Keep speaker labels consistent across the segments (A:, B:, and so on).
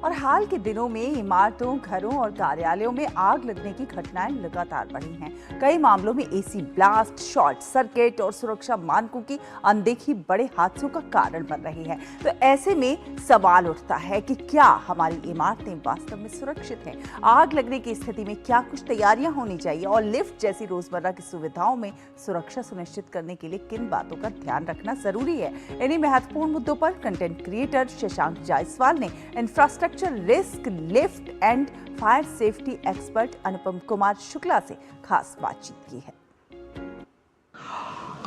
A: और हाल के दिनों में इमारतों, घरों और कार्यालयों में आग लगने की घटनाएं लगातार बढ़ी हैं। कई मामलों में एसी ब्लास्ट, शॉर्ट सर्किट और सुरक्षा मानकों की अनदेखी बड़े हादसों का कारण बन रही है। तो ऐसे में सवाल उठता है कि क्या हमारी इमारतें वास्तव में सुरक्षित हैं? आग लगने की स्थिति में क्या कुछ तैयारियां होनी चाहिए और लिफ्ट जैसी रोजमर्रा की सुविधाओं में सुरक्षा सुनिश्चित करने के लिए किन बातों का ध्यान रखना जरूरी है? इन्हीं महत्वपूर्ण मुद्दों पर कंटेंट क्रिएटर शशांक जायसवाल ने infrastructure risk, lift and fire safety expert Anupam Kumar Shukla से खास बातचीत की है।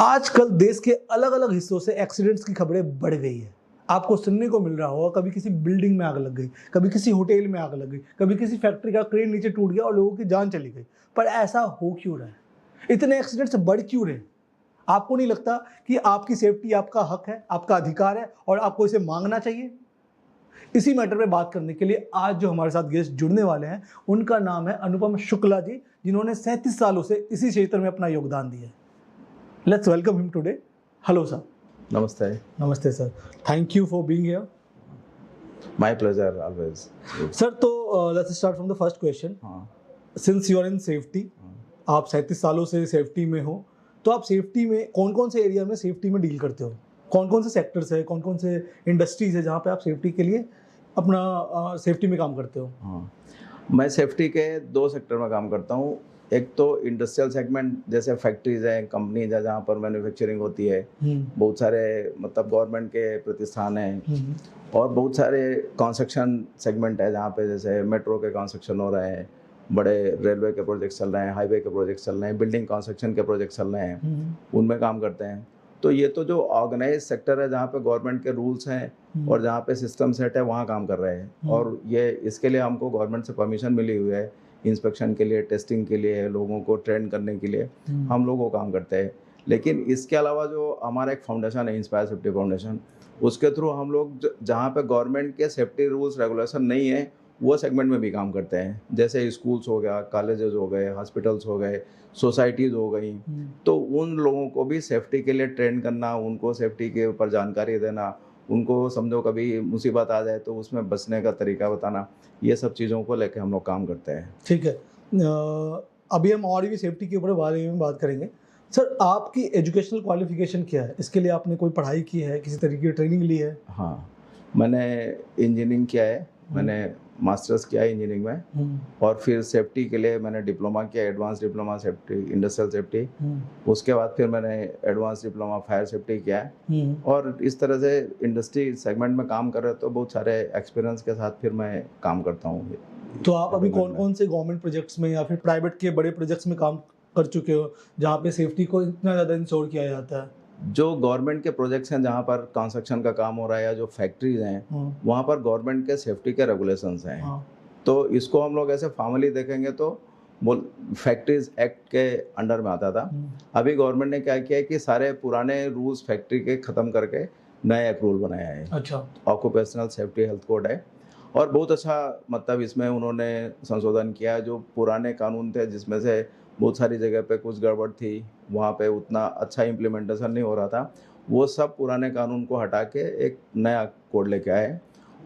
B: आजकल देश के अलग अलग हिस्सों से एक्सीडेंट्स की खबरें बढ़ गई है। आपको सुनने को मिल रहा होगा, कभी किसी बिल्डिंग में आग लग गई, कभी किसी होटल में आग लग गई, कभी किसी फैक्ट्री का क्रेन नीचे टूट गया और लोगों की जान चली गई। पर ऐसा हो क्यों रहा है? इतने एक्सीडेंट्स बढ़ क्यों रहे? आपको नहीं लगता कि आपकी सेफ्टी आपका हक है, आपका अधिकार है और आपको इसे मांगना चाहिए? इसी मैटर पे बात करने के लिए आज जो हमारे साथ गेस्ट जुड़ने वाले हैं, उनका नाम है अनुपम शुक्ला जी, जिन्होंने 37 सालों से इसी क्षेत्र में अपना योगदान दिया है। Let's welcome him today. Hello sir.
C: नमस्ते।
B: नमस्ते sir, thank you for being here.
C: My pleasure always.
B: Sir, तो let's start from the first question. Since you are in safety, आप 37 सालों से सेफ्टी में हो, तो आप सेफ्टी में कौन कौन से एरिया में सेफ्टी में डील करते हो? कौन कौन से सेक्टर्स है, कौन कौन से इंडस्ट्रीज है जहाँ पे आप सेफ्टी के लिए अपना सेफ्टी में काम करते हो?
C: हाँ, मैं सेफ्टी के 2 सेक्टर में काम करता हूँ। एक तो इंडस्ट्रियल सेगमेंट, जैसे फैक्ट्रीज हैं, कंपनीज है जहाँ पर मैन्युफैक्चरिंग होती है, बहुत सारे मतलब गवर्नमेंट के प्रतिष्ठान हैं, और बहुत सारे कंस्ट्रक्शन सेगमेंट है जहाँ पे जैसे मेट्रो के कंस्ट्रक्शन हो रहे हैं, बड़े रेलवे के प्रोजेक्ट चल रहे हैं, हाईवे के प्रोजेक्ट चल रहे हैं, बिल्डिंग कंस्ट्रक्शन के प्रोजेक्ट चल रहे हैं, उनमें काम करते हैं। तो ये तो जो ऑर्गेनाइज सेक्टर है जहाँ पे गवर्नमेंट के रूल्स हैं और जहाँ पे सिस्टम सेट है, वहाँ काम कर रहे हैं। और ये इसके लिए हमको गवर्नमेंट से परमिशन मिली हुई है, इंस्पेक्शन के लिए, टेस्टिंग के लिए, लोगों को ट्रेन करने के लिए हम लोग वो काम करते हैं। लेकिन इसके अलावा जो हमारा एक फाउंडेशन है, इंस्पायर सेफ्टी फाउंडेशन, उसके थ्रू हम लोग जहाँ पे गवर्नमेंट के सेफ्टी रूल्स रेगुलेशन नहीं है, वो सेगमेंट में भी काम करते हैं। जैसे स्कूल्स हो गया, कॉलेजेस हो गए, हॉस्पिटल्स हो गए, सोसाइटीज़ हो गई, तो उन लोगों को भी सेफ्टी के लिए ट्रेन करना, उनको सेफ्टी के ऊपर जानकारी देना, उनको समझो कभी मुसीबत आ जाए तो उसमें बचने का तरीका बताना, ये सब चीज़ों को लेकर हम लोग काम करते हैं।
B: ठीक है, अभी हम और भी सेफ्टी के ऊपर बारे में बात करेंगे। सर, आपकी एजुकेशनल क्वालिफिकेशन क्या है? इसके लिए आपने कोई पढ़ाई की है, किसी तरीके की ट्रेनिंग ली है?
C: हाँ, मैंने इंजीनियरिंग किया है, मैंने मास्टर्स किया है इंजीनियरिंग में, और फिर सेफ्टी के लिए मैंने डिप्लोमा किया, advance diploma safety, industrial safety. उसके बाद फिर मैंने एडवांस डिप्लोमा फायर सेफ्टी किया है, और इस तरह से इंडस्ट्री सेगमेंट में काम कर रहे तो बहुत सारे एक्सपीरियंस के साथ फिर मैं काम करता हूँ।
B: तो आप अभी कौन कौन से गवर्नमेंट प्रोजेक्ट्स में या फिर प्राइवेट के बड़े प्रोजेक्ट्स में काम कर चुके हो जहाँ पे सेफ्टी को इतना ज़्यादा इंश्योर किया जाता है?
C: जो गवर्नमेंट के प्रोजेक्ट्स हैं जहाँ पर कंस्ट्रक्शन का काम हो रहा है, या जो फैक्ट्रीज हैं वहाँ पर गवर्नमेंट के सेफ्टी के रेगुलेशंस हैं। तो इसको हम लोग ऐसे फॉर्मली देखेंगे तो फैक्ट्रीज एक्ट के अंडर में आता था। अभी गवर्नमेंट ने क्या किया है कि सारे पुराने रूल्स फैक्ट्री के ख़त्म करके नया एक रूल बनाया है।
B: अच्छा।
C: ऑक्यूपेशनल सेफ्टी हेल्थ कोड है, और बहुत अच्छा मतलब इसमें उन्होंने संशोधन किया है। जो पुराने कानून थे जिसमें से बहुत सारी जगह पे कुछ गड़बड़ थी, वहाँ पे उतना अच्छा इम्प्लीमेंटेशन नहीं हो रहा था, वो सब पुराने कानून को हटा के एक नया कोड लेके आए,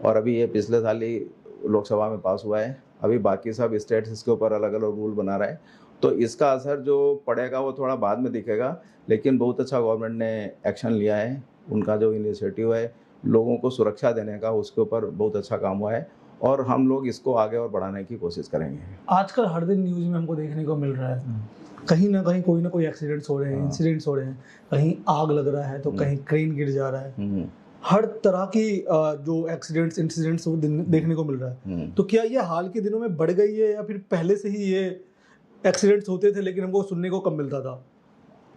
C: और अभी ये पिछले साल ही लोकसभा में पास हुआ है। अभी बाकी सब स्टेट्स इसके ऊपर अलग अलग रूल बना रहे हैं, तो इसका असर जो पड़ेगा वो थोड़ा बाद में दिखेगा। लेकिन बहुत अच्छा गवर्नमेंट ने एक्शन लिया है, उनका जो इनिशिएटिव है लोगों को सुरक्षा देने का, उसके ऊपर बहुत अच्छा काम हुआ है, और हम लोग इसको आगे और बढ़ाने की कोशिश करेंगे।
B: आजकल हर दिन न्यूज़ में हमको देखने को मिल रहा है, कहीं ना कहीं कोई ना कोई एक्सीडेंट्स हो रहे हैं, इंसिडेंट्स हो रहे हैं, कहीं आग लग रहा है तो कहीं क्रेन गिर जा रहा है। हर तरह की जो एक्सीडेंट्स इंसिडेंट्स वो देखने को मिल रहा है। तो क्या ये हाल के दिनों में बढ़ गई है या फिर पहले से ही ये एक्सीडेंट्स होते थे लेकिन हमको सुनने को कम मिलता था?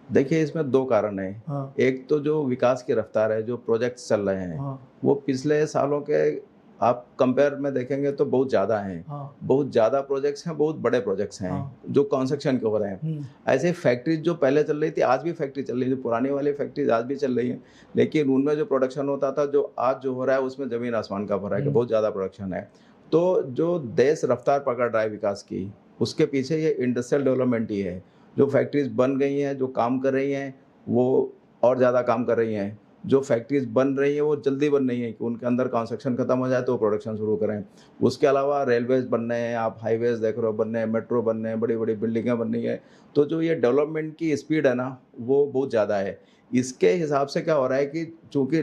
C: देखिए, इसमें 2 कारण है। एक तो जो विकास की रफ्तार है, जो प्रोजेक्ट्स चल रहे हैं वो पिछले सालों के आप कंपेयर में देखेंगे तो बहुत ज़्यादा हैं। बहुत ज़्यादा प्रोजेक्ट्स हैं, बहुत बड़े प्रोजेक्ट्स हैं जो कंस्ट्रक्शन के हो रहे हैं। ऐसे फैक्ट्रीज जो पहले चल रही थी, आज भी फैक्ट्री चल रही है, जो पुरानी वाली फैक्ट्रीज आज भी चल रही हैं, लेकिन उनमें जो प्रोडक्शन होता था, जो आज जो हो रहा है उसमें ज़मीन आसमान का फर्क है, बहुत ज़्यादा प्रोडक्शन है। तो जो देश रफ्तार पकड़ रहा है विकास की, उसके पीछे ये इंडस्ट्रियल डेवलपमेंट ही है। जो फैक्ट्रीज बन गई हैं, जो काम कर रही हैं, वो और ज़्यादा काम कर रही हैं। जो फैक्ट्रीज बन रही हैं वो जल्दी बन रही हैं कि उनके अंदर कंस्ट्रक्शन खत्म हो जाए तो प्रोडक्शन शुरू करें। उसके अलावा रेलवेज बन रहे हैं, आप हाईवेज देख रहे हो बन रहे हैं, मेट्रो बन रहे हैं, बड़ी बड़ी बिल्डिंगें बन रही हैं। तो जो ये डेवलपमेंट की स्पीड है ना वो बहुत ज़्यादा है। इसके हिसाब से क्या हो रहा है कि चूँकि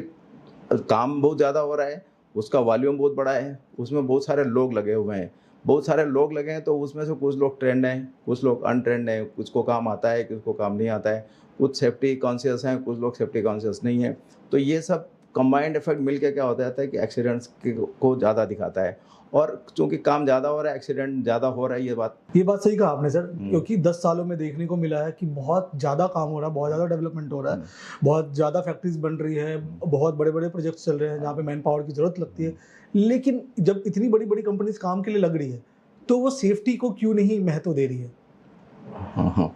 C: काम बहुत ज़्यादा हो रहा है, उसका वॉल्यूम बहुत बड़ा है, उसमें बहुत सारे लोग लगे हुए हैं। बहुत सारे लोग लगे हैं तो उसमें से कुछ लोग ट्रेंड हैं, कुछ लोग अनट्रेंड हैं, कुछ को काम आता है, कुछ को काम नहीं आता है, कुछ सेफ्टी कॉन्शियस हैं, कुछ लोग सेफ्टी कॉन्शियस नहीं हैं। तो ये सब कंबाइंड इफेक्ट मिलके क्या होता है कि एक्सीडेंट्स को ज़्यादा दिखाता है। और चूँकि काम ज़्यादा हो रहा है, एक्सीडेंट ज़्यादा हो रहा है, ये बात
B: सही कहा आपने सर, क्योंकि 10 सालों में देखने को मिला है कि बहुत ज़्यादा काम हो रहा है, बहुत ज़्यादा डेवलपमेंट हो रहा है, बहुत ज़्यादा फैक्ट्रीज बन रही है, बहुत बड़े बड़े प्रोजेक्ट्स चल रहे हैं जहाँ पे मैन पावर की ज़रूरत लगती है। लेकिन जब इतनी बड़ी बड़ी कंपनीज काम के लिए लग रही है तो वो सेफ्टी को क्यों नहीं महत्व दे रही है?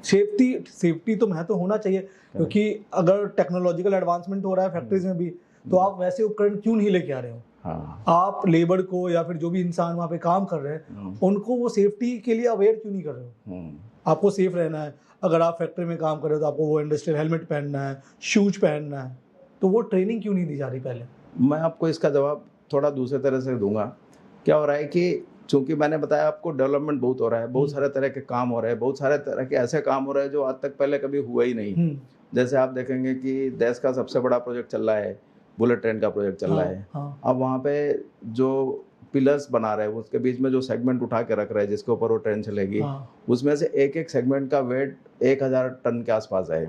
B: सेफ्टी तो महत्व होना चाहिए, क्योंकि अगर टेक्नोलॉजिकल एडवांसमेंट हो रहा है फैक्ट्रीज में भी, तो आप वैसे उपकरण क्यों नहीं लेके आ रहे हो? आप लेबर को या फिर जो भी इंसान वहाँ पे काम कर रहे हैं उनको वो सेफ्टी के लिए अवेयर क्यों नहीं कर रहे हो? आपको सेफ रहना है, अगर आप फैक्ट्री में काम कर रहे हो तो आपको वो इंडस्ट्रियल हेलमेट पहनना है, शूज पहनना है, तो वो ट्रेनिंग क्यों नहीं दी जा रही पहले?
C: मैं आपको इसका जवाब थोड़ा दूसरे तरह से दूंगा। क्या हो रहा है कि चूंकि मैंने बताया आपको डेवलपमेंट बहुत हो रहा है, बहुत सारे तरह के काम हो रहे हैं, बहुत सारे तरह के ऐसे काम हो रहे हैं जो आज तक पहले कभी हुआ ही नहीं। जैसे आप देखेंगे कि देश का सबसे बड़ा प्रोजेक्ट चल रहा है, बुलेट ट्रेन का प्रोजेक्ट चल रहा है। अब वहाँ पे जो पिलर्स बना रहे हैं उसके बीच में जो सेगमेंट उठा के रख रहे हैं जिसके ऊपर वो ट्रेन चलेगी, उसमें से एक एक सेगमेंट का वेट 1000 टन के आसपास है।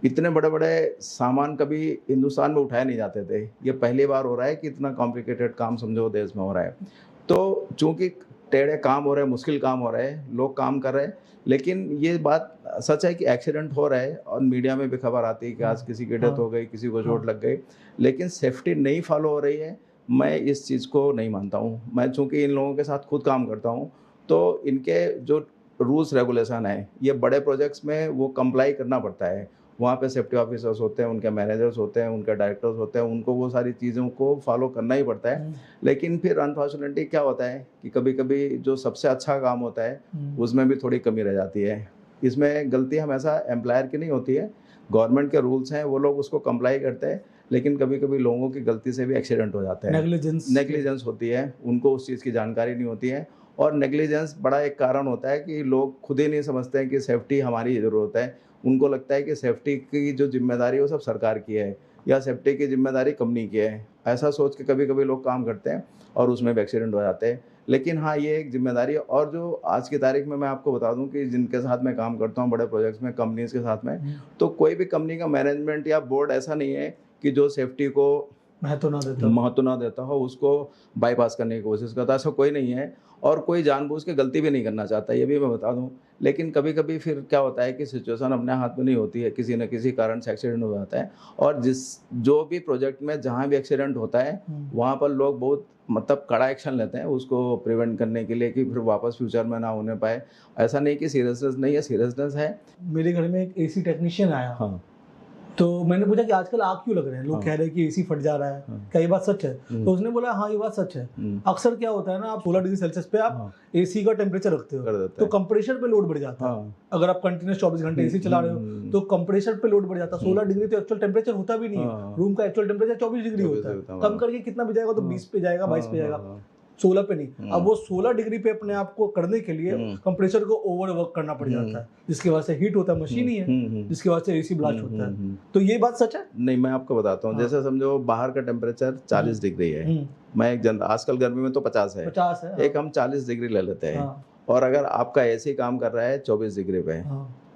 C: इतने बड़े बड़े सामान कभी हिंदुस्तान में उठाए नहीं जाते थे, ये पहली बार हो रहा है कि इतना कॉम्प्लिकेटेड काम समझो देश में हो रहा है। तो चूंकि टेढ़े काम हो रहे हैं, मुश्किल काम हो रहे हैं, लोग काम कर रहे हैं, लेकिन ये बात सच है कि एक्सीडेंट हो रहे हैं और मीडिया में भी खबर आती है कि आज किसी की डेथ हो गई, किसी को चोट लग गई, लेकिन सेफ्टी नहीं फॉलो हो रही है। मैं इस चीज़ को नहीं मानता हूँ। मैं चूँकि इन लोगों के साथ खुद काम करता हूँ तो इनके जो रूल्स रेगुलेशन है ये बड़े प्रोजेक्ट्स में वो कंप्लाई करना पड़ता है। वहाँ पे सेफ्टी ऑफिसर्स होते हैं, उनके मैनेजर्स होते हैं, उनके डायरेक्टर्स होते हैं, उनको वो सारी चीज़ों को फॉलो करना ही पड़ता है। लेकिन फिर अनफॉर्चुनेटली क्या होता है कि कभी कभी जो सबसे अच्छा काम होता है उसमें भी थोड़ी कमी रह जाती है। इसमें गलती हमेशा एम्प्लॉयर की नहीं होती है, गवर्नमेंट के रूल्स हैं वो लोग उसको कंप्लाई करते हैं, लेकिन कभी कभी लोगों की गलती से भी एक्सीडेंट हो जाते हैं, नेग्लिजेंस होती है, उनको उस चीज़ की जानकारी नहीं होती है। और नेग्लिजेंस बड़ा एक कारण होता है कि लोग खुद ही नहीं समझते हैं कि सेफ्टी हमारी ज़रूरत है। उनको लगता है कि सेफ्टी की जो जिम्मेदारी है वो सब सरकार की है या सेफ्टी की जिम्मेदारी कंपनी की है। ऐसा सोच के कभी कभी लोग काम करते हैं और उसमें भी एक्सीडेंट हो जाते हैं। लेकिन हाँ, ये एक जिम्मेदारी है। और जो आज की तारीख में मैं आपको बता दूं कि जिनके साथ मैं काम करता हूँ बड़े प्रोजेक्ट्स में, कंपनीज के साथ में, तो कोई भी कंपनी का मैनेजमेंट या बोर्ड ऐसा नहीं है कि जो सेफ्टी को महत्व ना देता हो, उसको बाईपास करने की कोशिश करता, ऐसा कोई नहीं है। और कोई जानबूझ के गलती भी नहीं करना चाहता, ये भी मैं बता दूं। लेकिन कभी कभी फिर क्या होता है कि सिचुएशन अपने हाथ में नहीं होती है, किसी न किसी कारण से एक्सीडेंट हो जाता है। और जो भी प्रोजेक्ट में जहाँ भी एक्सीडेंट होता है वहाँ पर लोग बहुत मतलब कड़ा एक्शन लेते हैं उसको प्रिवेंट करने के लिए कि फिर वापस फ्यूचर में ना होने पाए। ऐसा नहीं कि सीरियसनेस नहीं है, सीरियसनेस है।
B: मेरे घर में एक एसी टेक्नीशियन आया, तो मैंने पूछा कि आजकल आग क्यों लग रहे हैं, लोग कह रहे हैं कि एसी फट जा रहा है, क्या ये बात सच है? तो उसने बोला हाँ ये बात सच है। अक्सर क्या होता है ना, आप 16 डिग्री सेल्सियस पे आप एसी का टेम्परेचर रखते हो तो कंप्रेसर पे लोड बढ़ जाता है। अगर आप कंटिन्यूस 24 घंटे एसी चला रहे हो तो कंप्रेसर पे लोड बढ़ जाता है। 16 डिग्री तो एक्चुअल टेम्परेचर होता भी नहीं है, रूम का एक्चुअल टेम्परेचर 24 डिग्री होता है। कम करके कितना भी जाएगा तो 20 पे जाएगा, 22 पे जाएगा, 16 पे नहीं। अब वो 16 डिग्री पे अपने आप को करने के लिए कंप्रेसर को ओवर वर्क करना पड़ जाता है, जिसकी वजह से हीट होता है, मशीन ही है जिसकी वजह से एसी ब्लास्ट होता है। तो ये बात सच है?
C: नहीं, मैं आपको बताता हूँ। जैसे समझो बाहर का टेम्परेचर 40 डिग्री है, मैं एक आजकल गर्मी में तो 50 है, एक हम 40 डिग्री ले लेते हैं। और अगर आपका एसी काम कर रहा है 24 डिग्री पे,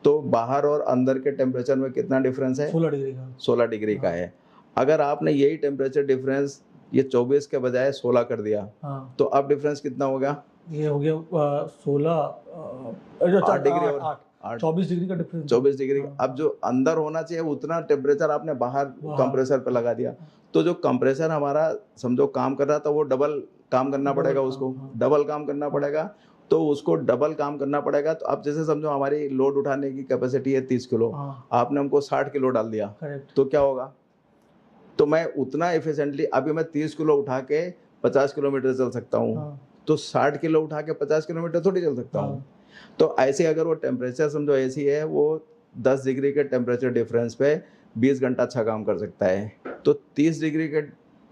C: तो बाहर और अंदर के टेम्परेचर में कितना डिफरेंस है? 16 डिग्री का है। अगर आपने यही टेम्परेचर डिफरेंस ये 24 के बजाय 16 कर दिया, तो अब डिफरेंस कितना हो गया?
B: ये हो गया 8 डिग्री और 24 डिग्री का डिफरेंस,
C: 24 डिग्री। अब जो अंदर होना चाहिए उतना टेम्परेचर आपने बाहर कंप्रेसर पे लगा दिया, तो जो कंप्रेसर हमारा समझो काम कर रहा था वो डबल काम करना पड़ेगा, उसको डबल काम करना पड़ेगा। तो उसको डबल काम करना पड़ेगा। तो अब जैसे समझो हमारी लोड उठाने की कैपेसिटी है 30 किलो, आपने हमको 60 किलो डाल दिया, तो क्या होगा? तो मैं उतना एफिशिएंटली अभी मैं 30 किलो उठा के 50 किलोमीटर चल सकता हूँ, तो 60 किलो उठा के 50 किलोमीटर थोड़ी चल सकता हूँ। तो ऐसे अगर वो टेम्परेचर समझो ऐसी है, वो 10 डिग्री के टेम्परेचर डिफरेंस पे 20 घंटा अच्छा काम कर सकता है। तो 30 डिग्री के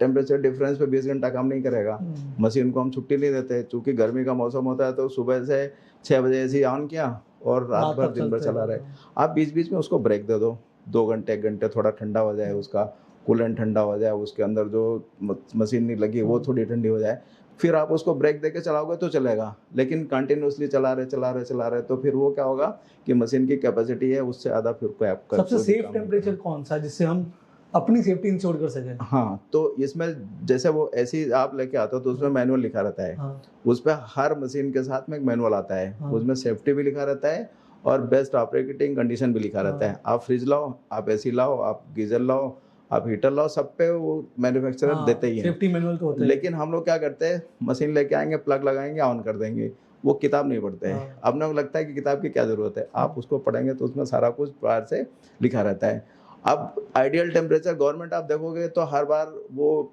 C: टेम्परेचर डिफरेंस पे 20 घंटा काम नहीं करेगा। मशीन को हम छुट्टी नहीं देते, चूंकि गर्मी का मौसम होता है तो सुबह से 6 बजे ऐसे ही ऑन किया और रात भर दिन भर चला रहे। आप बीच बीच में उसको ब्रेक दे दो, 2 घंटे 1 घंटे, थोड़ा ठंडा हो जाए, उसका कूलेंट ठंडा हो जाए, उसके अंदर जो मशीन नहीं लगी वो थोड़ी ठंडी हो जाए, फिर आप उसको ब्रेक देके चलाओगे तो चलेगा। लेकिन कंटिन्यूसली चला रहे तो फिर वो क्या होगा कि मशीन की कैपेसिटी है उससे ज़्यादा फिर कोई आपका
B: सबसे सेफ टेम्परेचर कौन सा जिससे हम अपनी सेफ्टी इंश्योर कर सकें?
C: हाँ, तो इसमें जैसे वो ऐसी आप लेके आते हो तो उसमें मैनुअल लिखा रहता है।
B: हाँ।
C: उस पर हर मशीन के साथ में एक मैनुअल आता है।
B: हाँ।
C: उसमें सेफ्टी भी लिखा रहता है और बेस्ट ऑपरेटिंग कंडीशन भी लिखा रहता है। आप फ्रिज लाओ, आप एसी लाओ, आप गीजर लाओ, आप हीटर लाओ, सब पे वो मैन्युफैक्चरर देते ही हैं
B: सेफ्टी मैनुअल तो होता है।
C: लेकिन हम लोग क्या करते हैं, मशीन लेके आएंगे, प्लग लगाएंगे, ऑन कर देंगे, वो किताब नहीं पढ़ते हैं। अपने को लगता है कि किताब की क्या जरूरत है, आप उसको पढ़ेंगे तो उसमें सारा कुछ बाहर से लिखा रहता है। अब आइडियल टेम्परेचर गवर्नमेंट आप देखोगे तो हर बार वो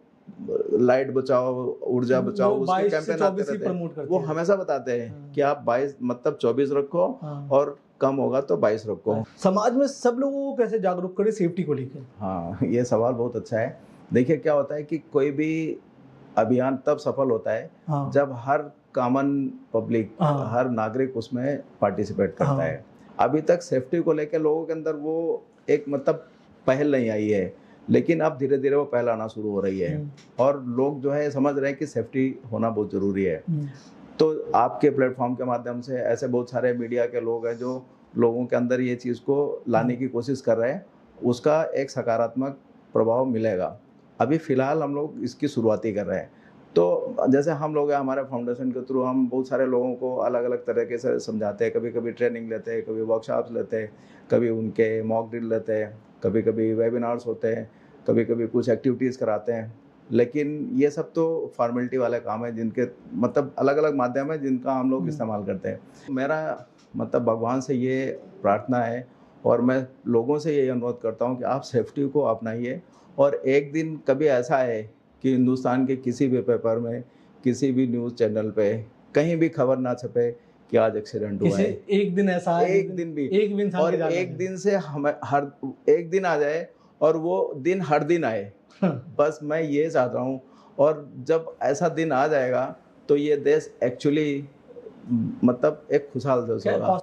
C: लाइट बचाओ, ऊर्जा बचाओ, उसके कैंपेन आते रहते हैं। वो हमेशा बताते हैं कि आप 22 मतलब 24 रखो और कम होगा तो 22 रखो।
B: समाज में सब लोगों को कैसे जागरूक करें सेफ्टी को लेकर?
C: हाँ, ये सवाल बहुत अच्छा है। देखिए क्या होता है कि कोई भी अभियान तब सफल होता है जब हर कॉमन पब्लिक, हर नागरिक उसमें पार्टिसिपेट करता है। अभी तक सेफ्टी को लेकर लोगों के अंदर वो एक मतलब पहल नहीं आई है, लेकिन अब धीरे धीरे वो पहल आना शुरू हो रही है और लोग जो है समझ रहे हैं कि सेफ्टी होना बहुत ज़रूरी है। तो आपके प्लेटफॉर्म के माध्यम से ऐसे बहुत सारे मीडिया के लोग हैं जो लोगों के अंदर ये चीज़ को लाने की कोशिश कर रहे हैं, उसका एक सकारात्मक प्रभाव मिलेगा। अभी फ़िलहाल हम लोग इसकी शुरुआत ही कर रहे हैं। तो जैसे हम लोग हैं, हमारे फाउंडेशन के थ्रू हम बहुत सारे लोगों को अलग अलग तरीके से समझाते हैं। कभी कभी ट्रेनिंग लेते हैं, कभी वर्कशॉप्स लेते हैं, कभी उनके मॉक ड्रिल लेते हैं, कभी कभी वेबिनार्स होते हैं, कभी कभी कुछ एक्टिविटीज़ कराते हैं। लेकिन ये सब तो फॉर्मेलिटी वाले काम है जिनके मतलब अलग अलग माध्यम है जिनका हम लोग इस्तेमाल करते हैं। मेरा मतलब भगवान से ये प्रार्थना है और मैं लोगों से ये अनुरोध करता हूँ कि आप सेफ्टी को अपनाइए और एक दिन कभी ऐसा है कि हिंदुस्तान के किसी भी पेपर में, किसी भी न्यूज़ चैनल पे कहीं भी खबर ना छपे कि आज एक्सीडेंट हुआ है।
B: एक दिन ऐसा है,
C: एक दिन भी,
B: और
C: एक दिन से हमें हर एक दिन आ जाए और वो दिन हर दिन आए। बस मैं ये चाहता हूँ। और जब ऐसा दिन आ जाएगा तो ये देश एक्चुअली मतलब एक खुशहाल देश होगा।